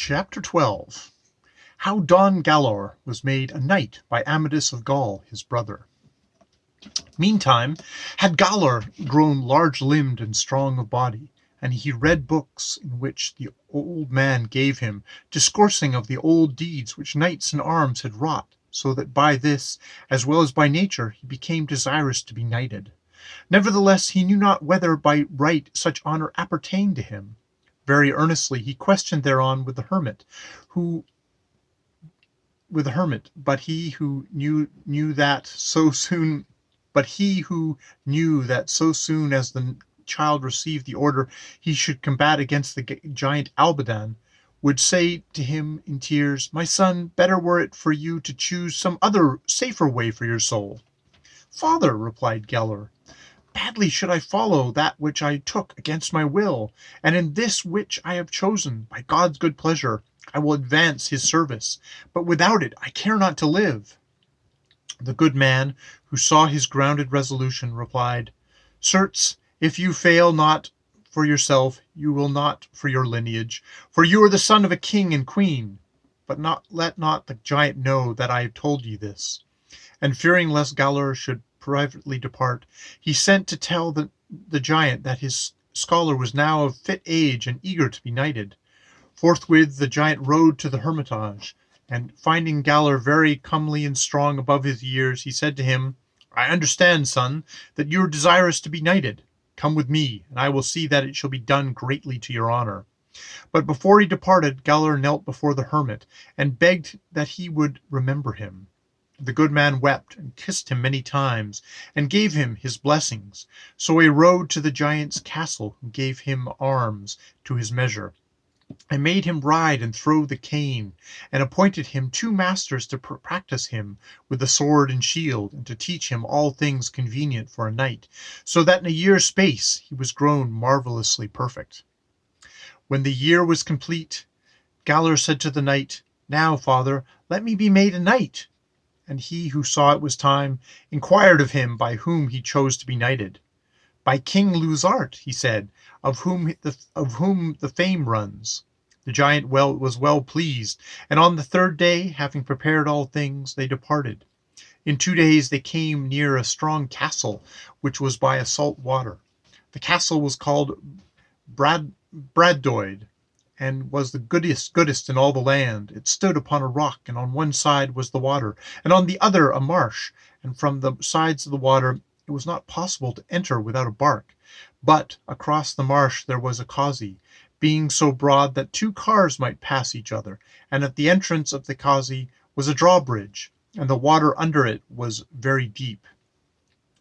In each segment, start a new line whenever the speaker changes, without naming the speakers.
Chapter 12. How Don Galaor was made a knight by Amadis of Gaul, his brother. Meantime had Galaor grown large-limbed and strong of body, and he read books in which the old man gave him, discoursing of the old deeds which knights in arms had wrought, so that by this, as well as by nature, he became desirous to be knighted. Nevertheless he knew not whether by right such honour appertained to him. Very earnestly he questioned thereon with the hermit, but he who knew that so soon as the child received the order he should combat against the giant Albadan, would say to him in tears, "My son, better were it for you to choose some other safer way for your soul." "Father," replied Galaor, "badly should I follow that which I took against my will, and in this which I have chosen, by God's good pleasure, I will advance his service, but without it I care not to live." The good man, who saw his grounded resolution, replied, "Certes, if you fail not for yourself, you will not for your lineage, for you are the son of a king and queen. But let not the giant know that I have told you this." And fearing lest Galaor should privately depart, he sent to tell the giant that his scholar was now of fit age and eager to be knighted. Forthwith the giant rode to the hermitage, and finding Galaor very comely and strong above his years, he said to him, "I understand, son, that you are desirous to be knighted. Come with me, and I will see that it shall be done greatly to your honour." But before he departed, Galaor knelt before the hermit, and begged that he would remember him. The good man wept and kissed him many times, and gave him his blessings. So he rode to the giant's castle, who gave him arms to his measure, and made him ride and throw the cane, and appointed him 2 masters to practise him with the sword and shield, and to teach him all things convenient for a knight, so that in a year's space he was grown marvellously perfect. When the year was complete, Galaor said to the knight, "Now, father, let me be made a knight." And he, who saw it was time, inquired of him by whom he chose to be knighted. "By King Lusart," he said, of whom the fame runs." The giant was well pleased, and on the 3rd day, having prepared all things, they departed. In 2 days they came near a strong castle, which was by a salt water. The castle was called Braddoyd, and was the goodest in all the land. It stood upon a rock, and on one side was the water, and on the other a marsh, and from the sides of the water it was not possible to enter without a bark. But across the marsh there was a causey, being so broad that 2 cars might pass each other, and at the entrance of the causey was a drawbridge, and the water under it was very deep.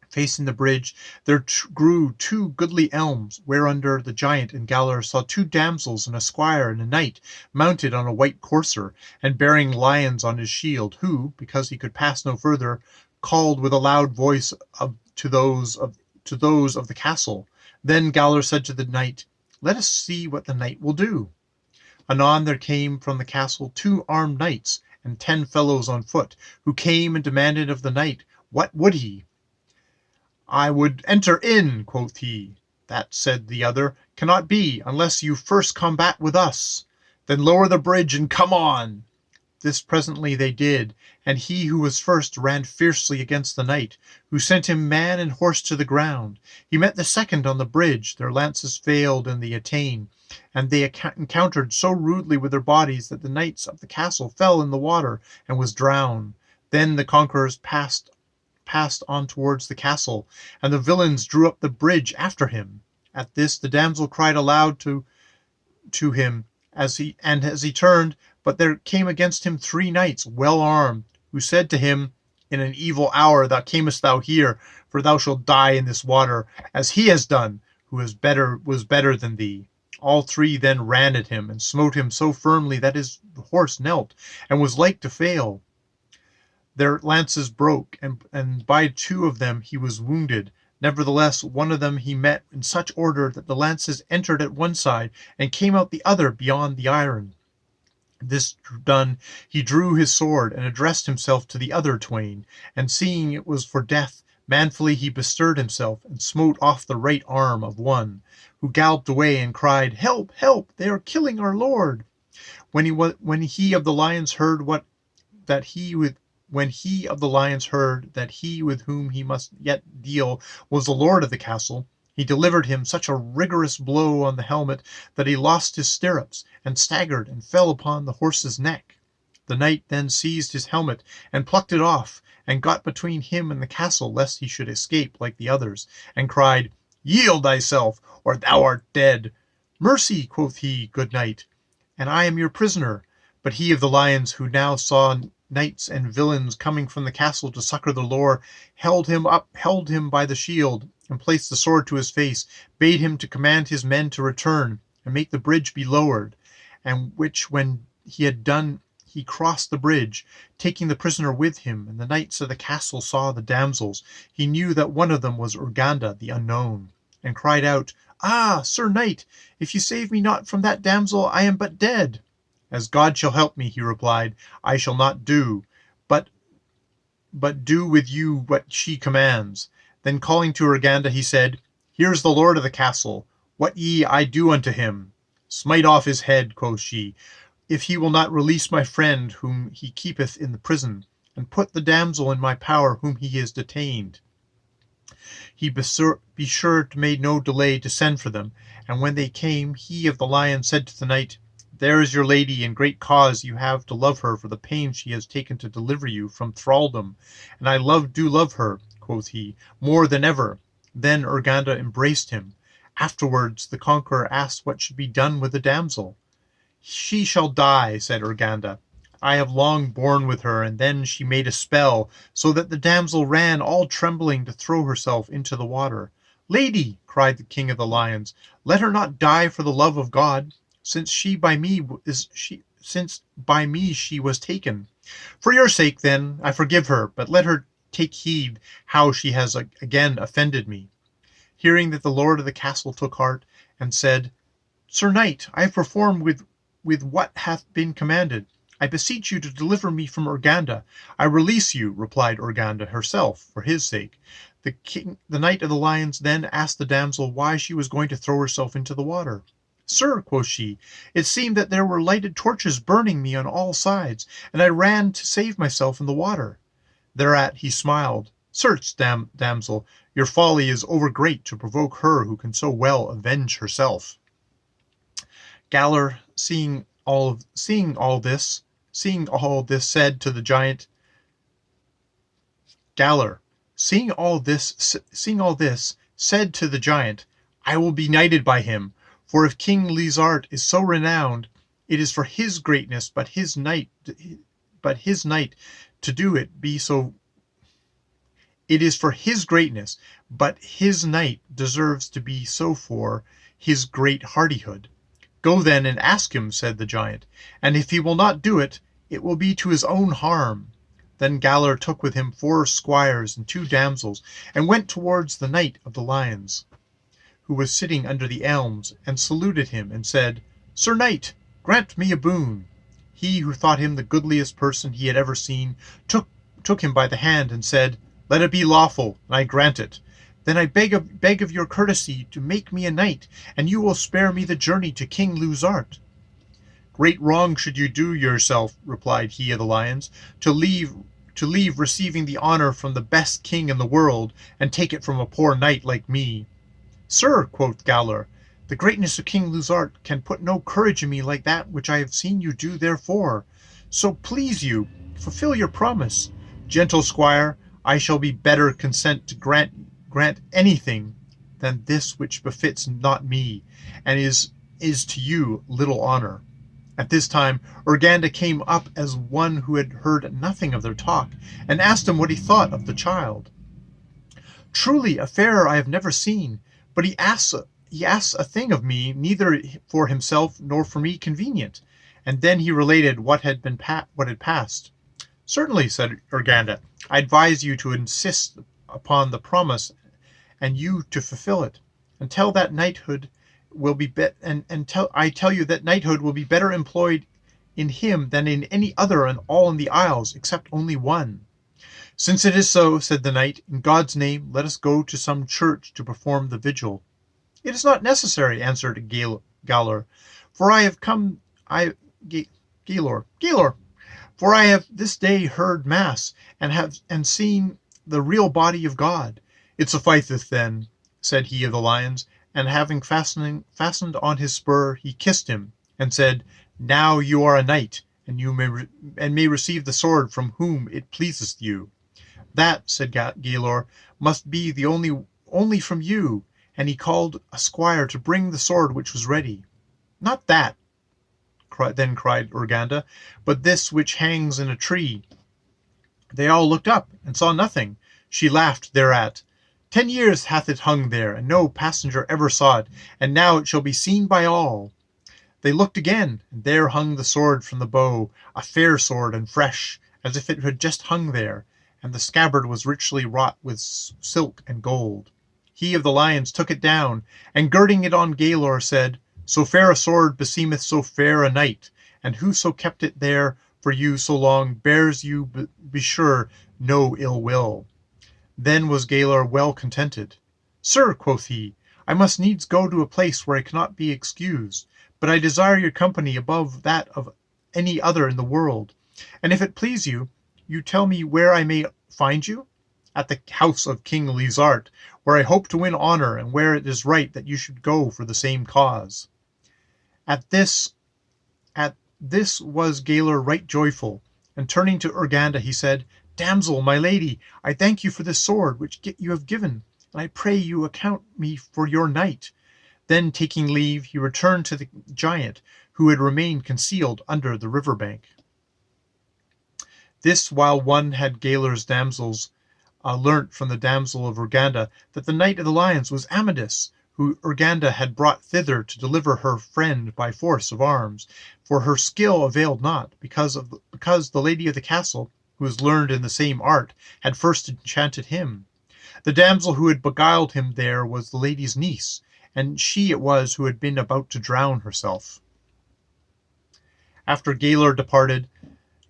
Facing the bridge there grew 2 goodly elms, whereunder the giant and Galaor saw 2 damsels and a squire and a knight mounted on a white courser, and bearing lions on his shield, who, because he could pass no further, called with a loud voice to those of the castle. Then Galaor said to the knight, "Let us see what the knight will do." Anon there came from the castle 2 armed knights and 10 fellows on foot, who came and demanded of the knight what would he. "I would enter in," quoth he. "That," said the other, "cannot be, unless you first combat with us." "Then lower the bridge and come on." This presently they did, and he who was first ran fiercely against the knight, who sent him man and horse to the ground. He met the second on the bridge, their lances failed in the attain, and they encountered so rudely with their bodies that the knights of the castle fell in the water and was drowned. Then the conquerors passed on towards the castle, and the villains drew up the bridge after him. At this the damsel cried aloud to him as he turned, but there came against him 3 knights well armed, who said to him, "In an evil hour camest thou here, for thou shalt die in this water, as he has done, who was better than thee." All 3 then ran at him, and smote him so firmly that his horse knelt, and was like to fail. Their lances broke, and by 2 of them he was wounded. Nevertheless, one of them he met in such order that the lances entered at one side, and came out the other beyond the iron. This done, he drew his sword, and addressed himself to the other twain, and seeing it was for death, manfully he bestirred himself, and smote off the right arm of one, who galloped away and cried, "Help, help, they are killing our lord." When he of the lions heard that he with when he of the lions heard that he with whom he must yet deal was the lord of the castle, he delivered him such a rigorous blow on the helmet that he lost his stirrups, and staggered, and fell upon the horse's neck. The knight then seized his helmet, and plucked it off, and got between him and the castle, lest he should escape like the others, and cried, Yield thyself, or thou art dead. Mercy, quoth he, good knight, and I am your prisoner. But he of the lions, who now saw knights and villains coming from the castle to succor the lord, held him by the shield, and placed the sword to his face, bade him to command his men to return, and make the bridge be lowered, and which when he had done, he crossed the bridge, taking the prisoner with him. And the knights of the castle saw the damsels. He knew that one of them was Urganda the unknown, and cried out, Ah, Sir Knight, if you save me not from that damsel, I am but dead. As God shall help me, he replied, I shall not do, but do with you what she commands. Then calling to Urganda, he said, Here is the lord of the castle. What ye I do unto him? Smite off his head, quoth she, if he will not release my friend whom he keepeth in the prison, and put the damsel in my power whom he is detained. He be sure to make no delay to send for them. And when they came, he of the lion said to the knight, There is your lady, and great cause you have to love her for the pains she has taken to deliver you from thraldom. And I do love her, quoth he, more than ever. Then Urganda embraced him. Afterwards the conqueror asked what should be done with the damsel. She shall die, said Urganda. I have long borne with her. And then she made a spell, so that the damsel ran all trembling to throw herself into the water. Lady, cried the king of the lions, let her not die for the love of God, since by me she was taken. For your sake, then, I forgive her, but let her take heed how she has again offended me. Hearing that, the lord of the castle took heart, and said, Sir knight, I have performed with what hath been commanded. I beseech you to deliver me from Urganda. I release you, replied Urganda herself, for his sake. The knight of the lions then asked the damsel why she was going to throw herself into the water. Sir, quoth she, it seemed that there were lighted torches burning me on all sides, and I ran to save myself in the water. Thereat he smiled. Certes, damsel, your folly is overgreat to provoke her who can so well avenge herself. Galler, seeing all this, said to the giant. Galler, seeing all this, said to the giant, I will be knighted by him. For if King Lizart is so renowned, it is for his greatness, but his knight to do it be so. It is for his greatness, but his knight deserves to be so for his great hardihood. Go then and ask him, said the giant, and if he will not do it, it will be to his own harm. Then Galler took with him 4 squires and 2 damsels, and went towards the knight of the lions, who was sitting under the elms, and saluted him, and said, Sir knight, grant me a boon. He, who thought him the goodliest person he had ever seen, took him by the hand, and said, Let it be lawful, and I grant it. Then I beg of your courtesy to make me a knight, and you will spare me the journey to King Luzart. Great wrong should you do yourself, replied he of the lions, to leave receiving the honor from the best king in the world, and take it from a poor knight like me. Sir, quoth Galler, the greatness of King Luzart can put no courage in me like that which I have seen you do therefore. So please you, fulfill your promise. Gentle squire, I shall be better content to grant anything than this which befits not me, and is to you little honor. At this time Urganda came up as one who had heard nothing of their talk, and asked him what he thought of the child. Truly a fairer I have never seen, but he asks a thing of me neither for himself nor for me convenient. And then he related what had passed. Certainly, said Urganda, I advise you to insist upon the promise, and you to fulfill it. I tell you that knighthood will be better employed in him than in any other in all in the isles, except only one. Since it is so, said the knight, in God's name let us go to some church to perform the vigil. It is not necessary, answered Galler, for I Gaylor, for I have this day heard mass and seen the real body of God. It sufficeth then, said he of the lions, and having fastened on his spur, he kissed him, and said, Now you are a knight, and you may receive the sword from whom it pleaseth you. That, said Gaylor, must be the only from you. And he called a squire to bring the sword which was ready. Not that, then cried Urganda, but this which hangs in a tree. They all looked up, and saw nothing. She laughed thereat. 10 years hath it hung there, and no passenger ever saw it, and now it shall be seen by all. They looked again, and there hung the sword from the bow, a fair sword and fresh, as if it had just hung there, and the scabbard was richly wrought with silk and gold. He of the lions took it down, and girding it on Gaylor, said, So fair a sword beseemeth so fair a knight, and whoso kept it there for you so long bears you, be sure, no ill will. Then was Gaylor well contented. Sir, quoth he, I must needs go to a place where I cannot be excused, but I desire your company above that of any other in the world. And if it please you, you tell me where I may find you? At the house of King Lizart, where I hope to win honor, and where it is right that you should go for the same cause. At this was Gaylor right joyful, and turning to Urganda he said, Damsel, my lady, I thank you for this sword which you have given, and I pray you account me for your knight. Then, taking leave, he returned to the giant, who had remained concealed under the river bank. This while one had Gaylor's damsels learnt from the damsel of Urganda that the Knight of the Lions was Amadis, who Urganda had brought thither to deliver her friend by force of arms, for her skill availed not, because the lady of the castle, who was learned in the same art, had first enchanted him. The damsel who had beguiled him there was the lady's niece, and she it was who had been about to drown herself. After Gaylor departed,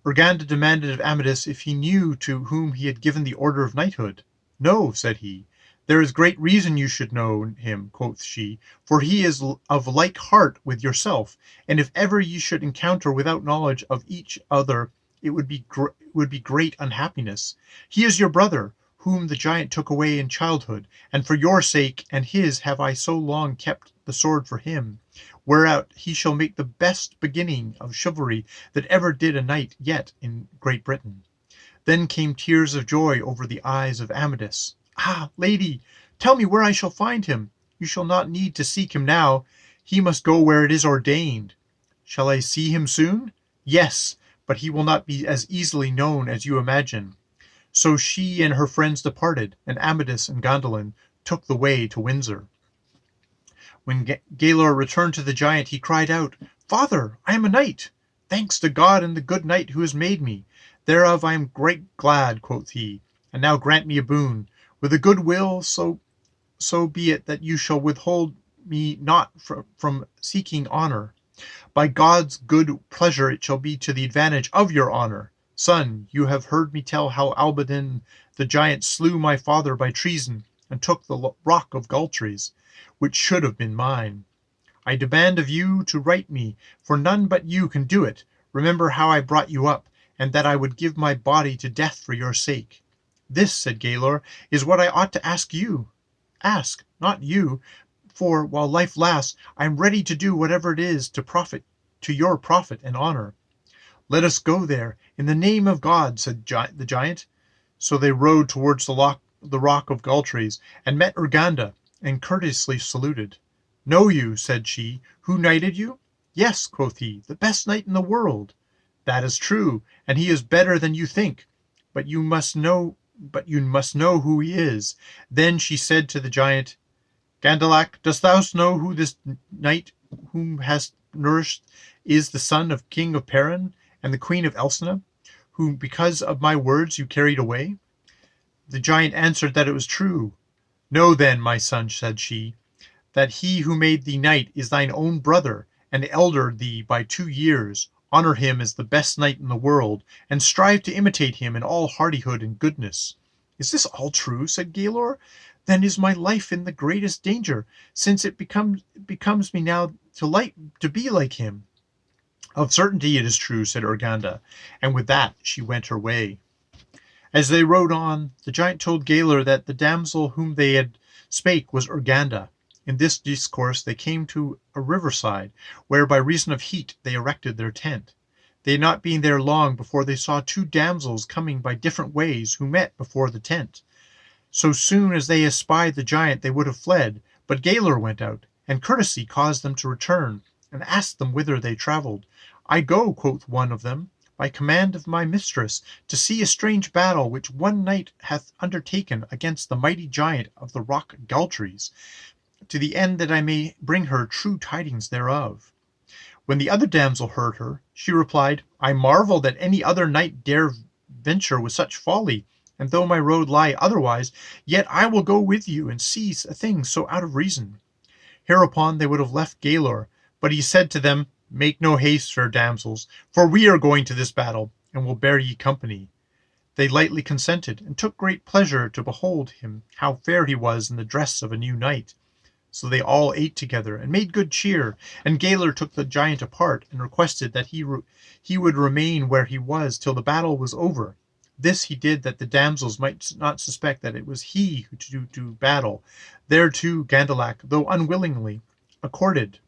Urganda demanded of Amadis if he knew to whom he had given the order of knighthood. No, said he. There is great reason you should know him, quoth she, for he is of like heart with yourself, and if ever ye should encounter without knowledge of each other, it would be great unhappiness. He is your brother, whom the giant took away in childhood, and for your sake and his have I so long kept the sword for him, whereat he shall make the best beginning of chivalry that ever did a knight yet in Great Britain. Then came tears of joy over the eyes of Amadis. Ah, lady, tell me where I shall find him. You shall not need to seek him now. He must go where it is ordained. Shall I see him soon? Yes, but he will not be as easily known as you imagine. So she and her friends departed, and Amadis and Gondolin took the way to Windsor. When Gaylor returned to the giant, he cried out, Father, I am a knight. Thanks to God and the good knight who has made me. Thereof I am great glad, quoth he. And now grant me a boon. With a good will, so be it that you shall withhold me not from seeking honor. By God's good pleasure it shall be to the advantage of your honor. Son, you have heard me tell how Albadin the giant slew my father by treason, and took the rock of Galtres, which should have been mine. I demand of you to right me, for none but you can do it. Remember how I brought you up, and that I would give my body to death for your sake. This, said Gaylor, is what I ought to ask you. Ask, not you, for, while life lasts, I am ready to do whatever it is to your profit and honor. Let us go there, in the name of God, said the giant. So they rode towards the rock of Galtres, and met Urganda, and courteously saluted. Know you, said she, who knighted you? Yes, quoth he, the best knight in the world. That is true, and he is better than you think, but you must know who he is. Then she said to the giant, Gandalac, dost thou know who this knight whom hast nourished is the son of King of Perrin and the Queen of Elsina, whom because of my words you carried away? The giant answered that it was true. Know then, my son, said she, that he who made thee knight is thine own brother, and elder thee by 2 years. Honor him as the best knight in the world, and strive to imitate him in all hardihood and goodness. Is this all true? Said Gaylor. Then is my life in the greatest danger, since it becomes me now to be like him. Of certainty it is true, said Urganda, and with that she went her way. As they rode on, the giant told Gaylor that the damsel whom they had spake was Urganda. In this discourse they came to a riverside, where by reason of heat they erected their tent. They had not been there long before they saw two damsels coming by different ways, who met before the tent. So soon as they espied the giant they would have fled, but Gaylor went out, and courtesy caused them to return, and asked them whither they travelled. I go, quoth one of them, by command of my mistress, to see a strange battle which one knight hath undertaken against the mighty giant of the rock Galtres, to the end that I may bring her true tidings thereof. When the other damsel heard her, she replied, I marvel that any other knight dare venture with such folly, and though my road lie otherwise, yet I will go with you and see a thing so out of reason. Hereupon they would have left Gaylor, but he said to them, Make no haste, fair damsels, for we are going to this battle, and will bear ye company. They lightly consented, and took great pleasure to behold him, how fair he was in the dress of a new knight. So they all ate together, and made good cheer, and Gaylor took the giant apart, and requested that he would remain where he was till the battle was over. This he did that the damsels might not suspect that it was he who to do battle. Thereto Gandalac, though unwillingly, accorded.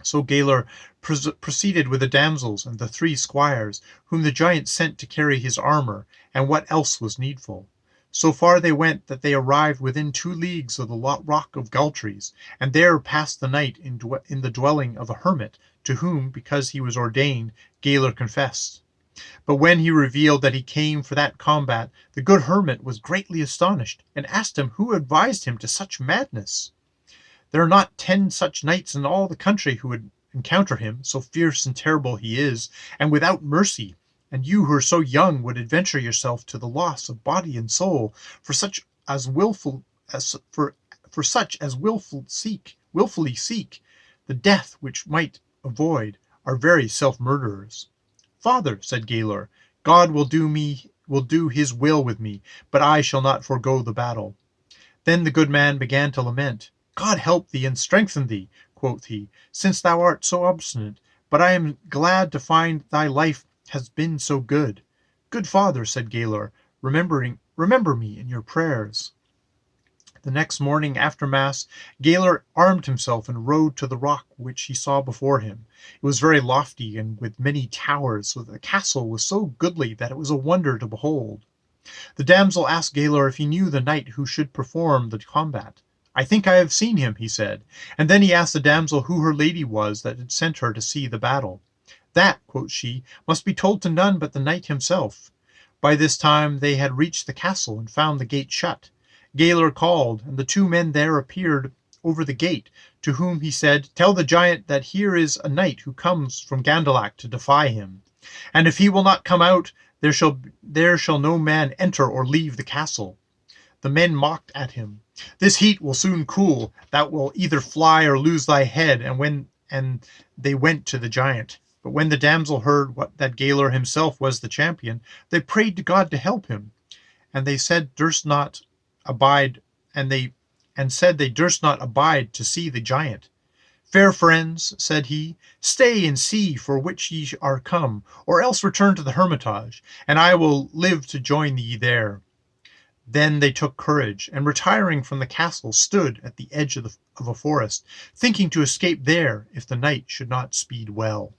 So Gaylor proceeded with the damsels and the 3 squires, whom the giant sent to carry his armor, and what else was needful. So far they went that they arrived within 2 leagues of the rock of Galtres, and there passed the night in the dwelling of a hermit, to whom, because he was ordained, Gaylor confessed. But when he revealed that he came for that combat, the good hermit was greatly astonished, and asked him who advised him to such madness. There are not 10 such knights in all the country who would encounter him, so fierce and terrible he is, and without mercy. And you who are so young would adventure yourself to the loss of body and soul, for such as willfully seek the death which might avoid, are very self-murderers. Father, said Gaylor, God will do his will with me, but I shall not forego the battle. Then the good man began to lament. God help thee and strengthen thee, quoth he, since thou art so obstinate, but I am glad to find thy life has been so good. Good father, said Gaylor, remember me in your prayers. The next morning after Mass, Gaylor armed himself and rode to the rock which he saw before him. It was very lofty and with many towers, so that the castle was so goodly that it was a wonder to behold. The damsel asked Gaylor if he knew the knight who should perform the combat. I think I have seen him, he said, and then he asked the damsel who her lady was that had sent her to see the battle. That, quoth she, must be told to none but the knight himself. By this time they had reached the castle and found the gate shut. Gaylor called, and the 2 men there appeared over the gate, to whom he said, Tell the giant that here is a knight who comes from Gandalac to defy him. And if he will not come out, there shall no man enter or leave the castle. The men mocked at him. This heat will soon cool. Thou wilt either fly or lose thy head. And they went to the giant. But when the damsel heard that Gaylor himself was the champion, they prayed to God to help him. And they said they durst not abide to see the giant. Fair friends, said he, stay and see for which ye are come, or else return to the hermitage, and I will live to join ye there. Then they took courage, and retiring from the castle, stood at the edge of a forest, thinking to escape there if the night should not speed well.